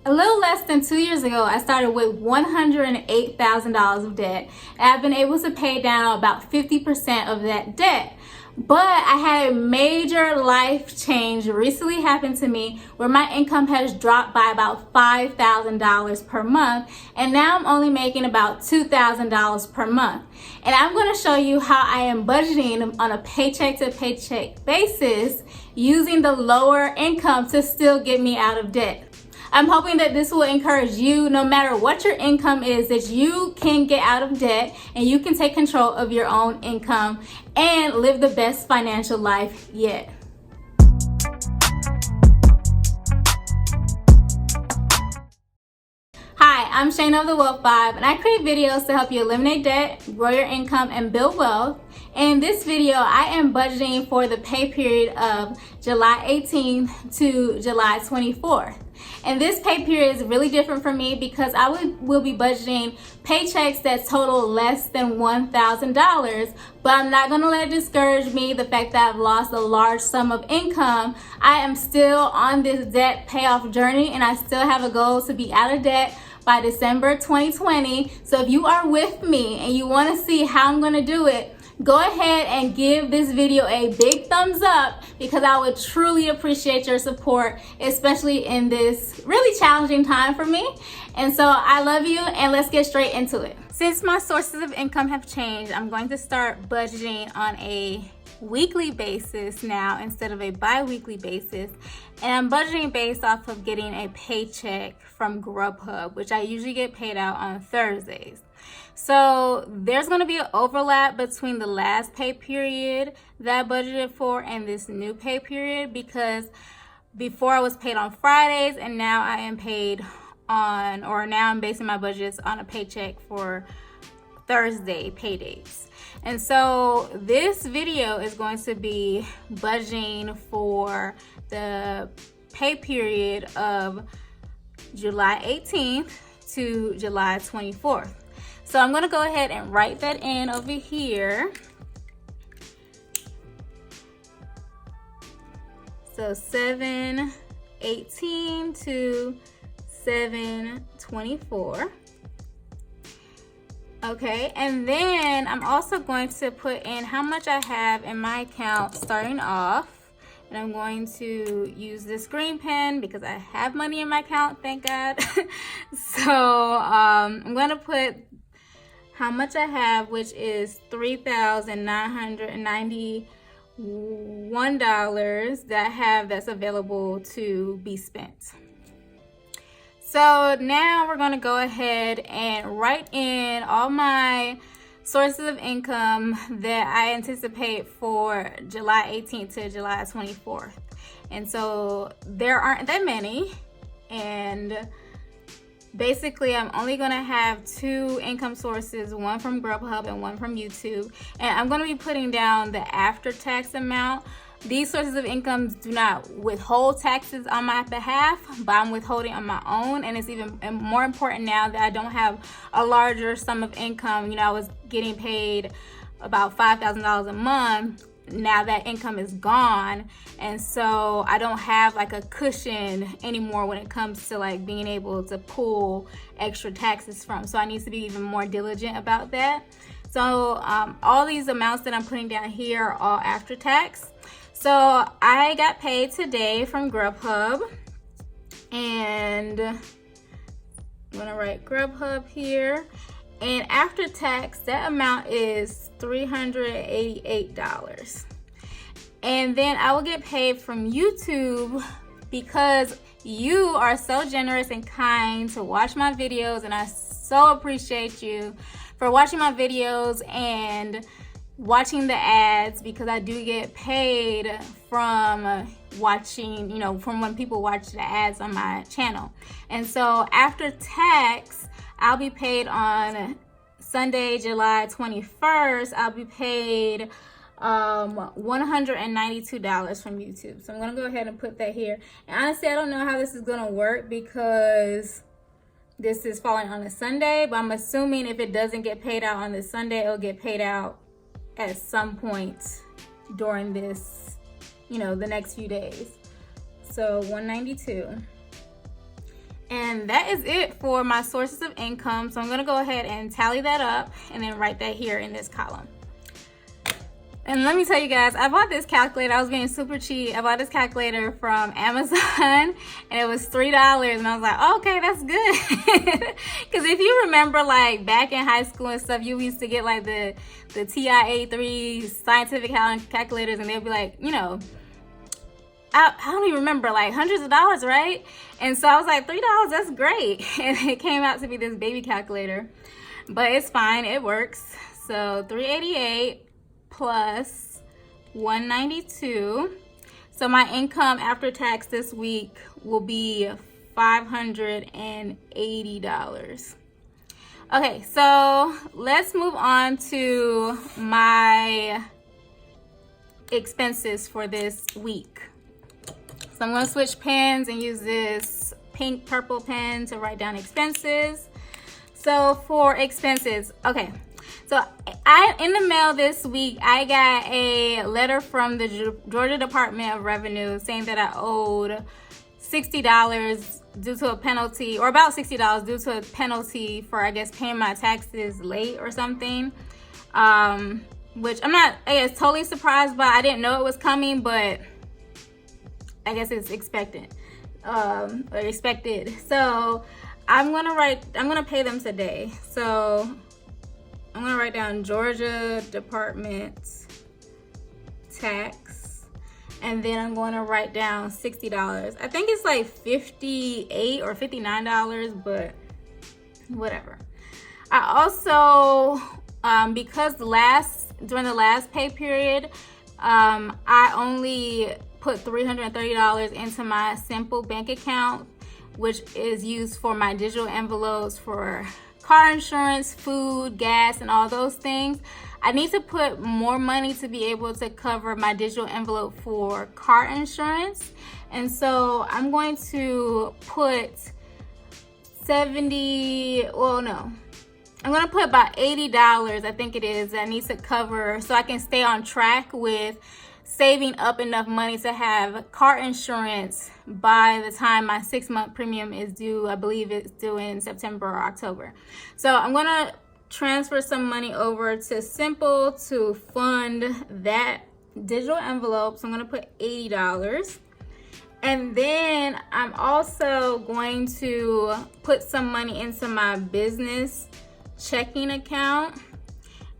A little less than 2 years ago, I started with $108,000 of debt, and I've been able to pay down about 50% of that debt. But I had a major life change recently happen to me where my income has dropped by about $5,000 per month, and now I'm only making about $2,000 per month. And I'm going to show you how I am budgeting on a paycheck to paycheck basis using the lower income to still get me out of debt. I'm hoping that this will encourage you, no matter what your income is, that you can get out of debt and you can take control of your own income and live the best financial life yet. Hi, I'm SHANA of the Wealth Vibe, and I create videos to help you eliminate debt, grow your income, and build wealth. In this video, I am budgeting for the pay period of July 18th to July 24th. And this pay period is really different for me because I will be budgeting paychecks that total less than $1,000, but I'm not going to let it discourage me, the fact that I've lost a large sum of income. I am still on this debt payoff journey, and I still have a goal to be out of debt by December 2020. So if you are with me and you want to see how I'm going to do it, go ahead and give this video a big thumbs up, because I would truly appreciate your support, especially in this really challenging time for me. And so I love you, and let's get straight into it. Since my sources of income have changed, I'm going to start budgeting on a weekly basis now instead of a bi-weekly basis. And I'm budgeting based off of getting a paycheck from Grubhub, which I usually get paid out on Thursdays. So there's going to be an overlap between the last pay period that I budgeted for and this new pay period, because before I was paid on Fridays, and now I am paid on, or now I'm basing my budgets on a paycheck for Thursday pay dates. And so this video is going to be budgeting for the pay period of July 18th to July 24th. So I'm going to go ahead and write that in over here. So 7/18 to 7/24. Okay, and then I'm also going to put in how much I have in my account starting off. And I'm going to use this green pen because I have money in my account, thank God. So I'm going to put how much I have, which is $3,991 that I have that's available to be spent. So now we're going to go ahead and write in all my sources of income that I anticipate for July 18th to July 24th. And so there aren't that many, and basically I'm only going to have 2 income sources, one from Grubhub and one from YouTube. And I'm going to be putting down the after-tax amount. These sources of income do not withhold taxes on my behalf, but I'm withholding on my own. And it's even more important now that I don't have a larger sum of income. You know, I was getting paid about $5,000 a month. Now that income is gone, and so I don't have like a cushion anymore when it comes to like being able to pull extra taxes from. So I need to be even more diligent about that. So all these amounts that I'm putting down here are all after tax. So I got paid today from Grubhub, and I'm gonna write Grubhub here. And after tax, that amount is $388. And then I will get paid from YouTube because you are so generous and kind to watch my videos, and I so appreciate you for watching my videos and watching the ads, because I do get paid from watching, you know, from when people watch the ads on my channel. And so after tax, I'll be paid on Sunday, July 21st. I'll be paid $192 from YouTube. So I'm gonna go ahead and put that here. And honestly, I don't know how this is gonna work because this is falling on a Sunday, but I'm assuming if it doesn't get paid out on this Sunday, it'll get paid out at some point during this, you know, the next few days. So 192. And that is it for my sources of income. So I'm gonna go ahead and tally that up and then write that here in this column. And let me tell you guys, I bought this calculator. I was being super cheap. I bought this calculator from Amazon and it was $3. And I was like, oh, okay, that's good. Because if you remember, like back in high school and stuff, you used to get like the TI-83 scientific calculators, and they'll be like, you know, I don't even remember, like hundreds of dollars, right? And so I was like, $3, that's great. And it came out to be this baby calculator, but it's fine, it works. So $388 plus $192. So my income after tax this week will be $580. Okay, so let's move on to my expenses for this week. So I'm going to switch pens and use this pink purple pen to write down expenses. So for expenses, okay. So in the mail this week, I got a letter from the Georgia Department of Revenue saying that I owed $60 due to a penalty, or about $60 due to a penalty for, I guess, paying my taxes late or something. Which I'm not, I guess, totally surprised by. I didn't know it was coming, but I guess it's expected. So I'm gonna pay them today. So I'm gonna write down Georgia Department tax, and then I'm gonna write down $60. I think it's like $58 or $59, but whatever. I also, because during the last pay period, I only put $330 into my Simple bank account, which is used for my digital envelopes for car insurance, food, gas, and all those things. I need to put more money to be able to cover my digital envelope for car insurance. And so I'm going to put I'm gonna put about $80, I think it is, that I need to cover so I can stay on track with saving up enough money to have car insurance by the time my 6-month premium is due. I believe it's due in September or October. So I'm gonna transfer some money over to Simple to fund that digital envelope. So I'm gonna put $80. And then I'm also going to put some money into my business checking account.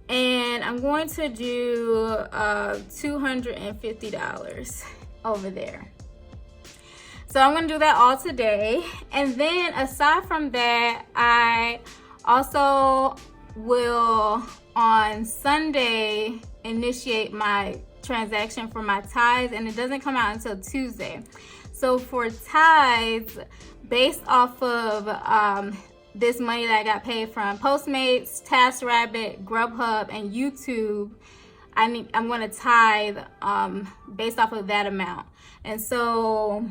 And I'm going to do $250 over there. So I'm going to do that all today. And then aside from that, I also will on Sunday initiate my transaction for my tithes, and it doesn't come out until Tuesday. So for tithes, based off of this money that I got paid from Postmates, TaskRabbit, Grubhub, and YouTube, I'm going to tithe based off of that amount. And so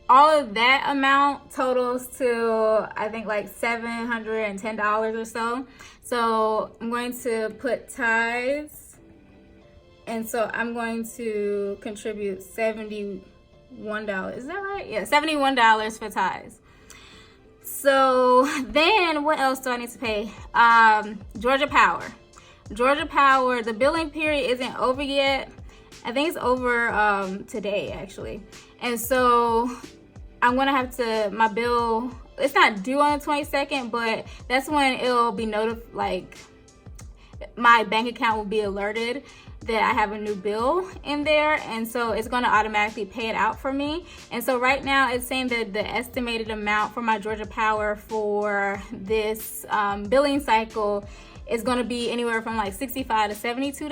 all of that amount totals to, I think, like $710 or so. So I'm going to put tithes, and so I'm going to contribute $71. Is that right? Yeah, $71 for tithes. So then what else do I need to pay? Georgia Power. Georgia Power, the billing period isn't over yet. I think it's over today, actually. And so I'm gonna have to, my bill, it's not due on the 22nd, but that's when it'll be notified, like my bank account will be alerted that I have a new bill in there, and so it's going to automatically pay it out for me. And so right now it's saying that the estimated amount for my Georgia Power for this billing cycle is going to be anywhere from like $65 to $72.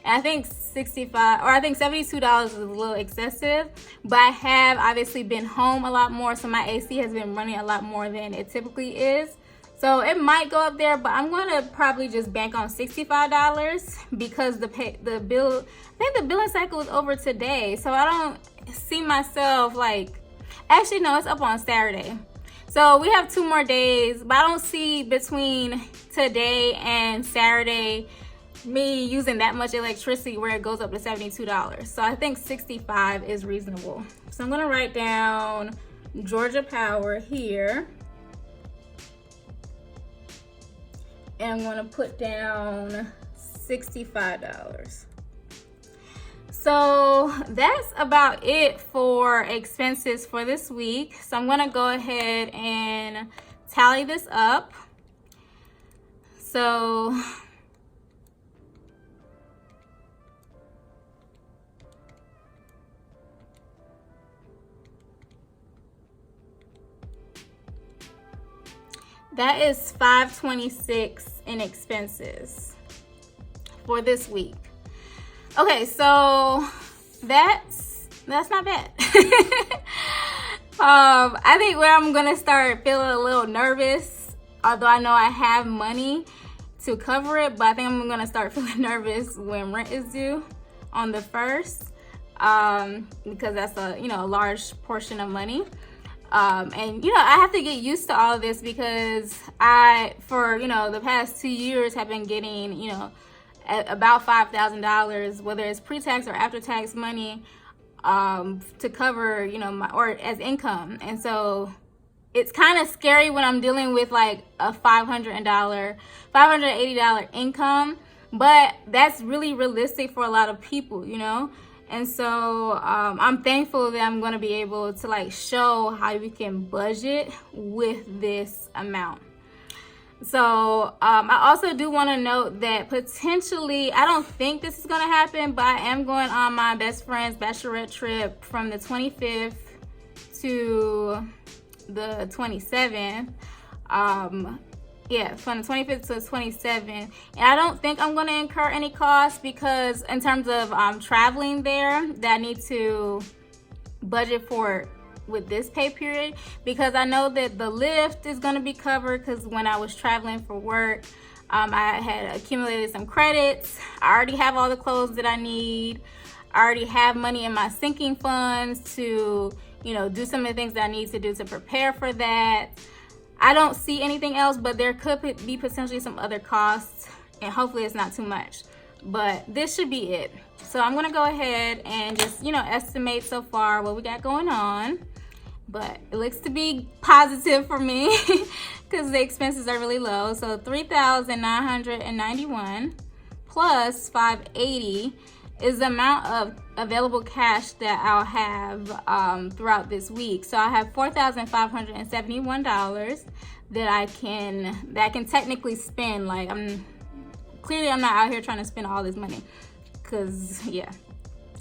And I think $72 is a little excessive, but I have obviously been home a lot more, so my AC has been running a lot more than it typically is. So it might go up there, but I'm going to probably just bank on $65 because the bill, I think the billing cycle is over today. So I don't see myself like, actually no, it's up on Saturday. So we have 2 more days, but I don't see between today and Saturday me using that much electricity where it goes up to $72. So I think $65 is reasonable. So I'm going to write down Georgia Power here. And I'm gonna put down $65. So that's about it for expenses for this week. So I'm gonna go ahead and tally this up. So that is $526 in expenses for this week. Okay, so that's not bad. I think where I'm gonna start feeling a little nervous, although I know I have money to cover it, but I think I'm gonna start feeling nervous when rent is due on the 1st, because that's a large portion of money. And I have to get used to all of this because for the past 2 years have been getting at about $5,000, whether it's pre-tax or after-tax money, to cover or as income. And so it's kind of scary when I'm dealing with like a $580 income, but that's really realistic for a lot of people, And so I'm thankful that I'm going to be able to like show how we can budget with this amount. So I also do want to note that potentially, I don't think this is going to happen, but I am going on my best friend's bachelorette trip from the 25th to the 27th. From the 25th to the 27th. And I don't think I'm going to incur any costs because in terms of traveling there, that I need to budget for with this pay period, because I know that the Lyft is going to be covered because when I was traveling for work, I had accumulated some credits. I already have all the clothes that I need. I already have money in my sinking funds to, do some of the things that I need to do to prepare for that. I don't see anything else, but there could be potentially some other costs, and hopefully it's not too much. But this should be it. So I'm gonna go ahead and just, estimate so far what we got going on. But it looks to be positive for me because the expenses are really low. So $3,991 plus $580 is the amount of available cash that I'll have throughout this week. So I have $4,571 that I can technically spend. Like I'm not out here trying to spend all this money, because I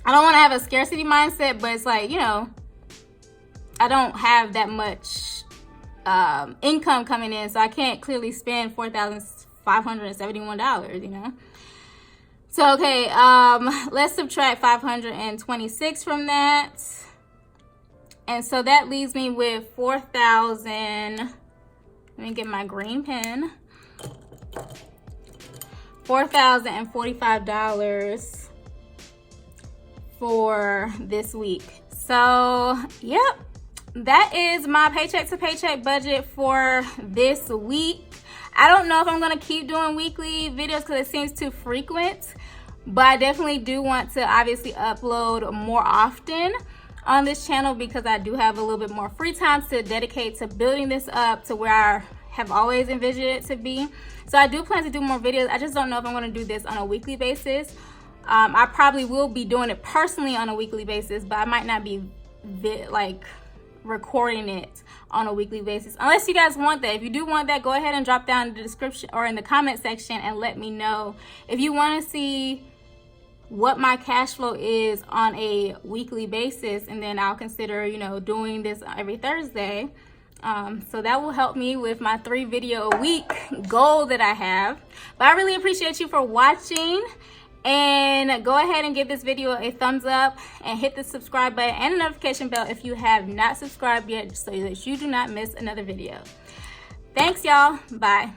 don't want to have a scarcity mindset, but it's like I don't have that much income coming in, so I can't clearly spend $4,571. So, okay, let's subtract 526 from that. And so that leaves me with 4,000. Let me get my green pen. $4,045 for this week. So, yep, that is my paycheck to paycheck budget for this week. I don't know if I'm going to keep doing weekly videos because it seems too frequent, but I definitely do want to obviously upload more often on this channel because I do have a little bit more free time to dedicate to building this up to where I have always envisioned it to be. So I do plan to do more videos. I just don't know if I'm going to do this on a weekly basis. I probably will be doing it personally on a weekly basis, but I might not be recording it on a weekly basis unless you guys want that. If you do want that, go ahead and drop down in the description or in the comment section and let me know if you want to see what my cash flow is on a weekly basis, and then I'll consider doing this every Thursday. So that will help me with my 3 video a week goal that I have. But I really appreciate you for watching, and go ahead and give this video a thumbs up and hit the subscribe button and the notification bell if you have not subscribed yet, so that you do not miss another video. Thanks, y'all. Bye.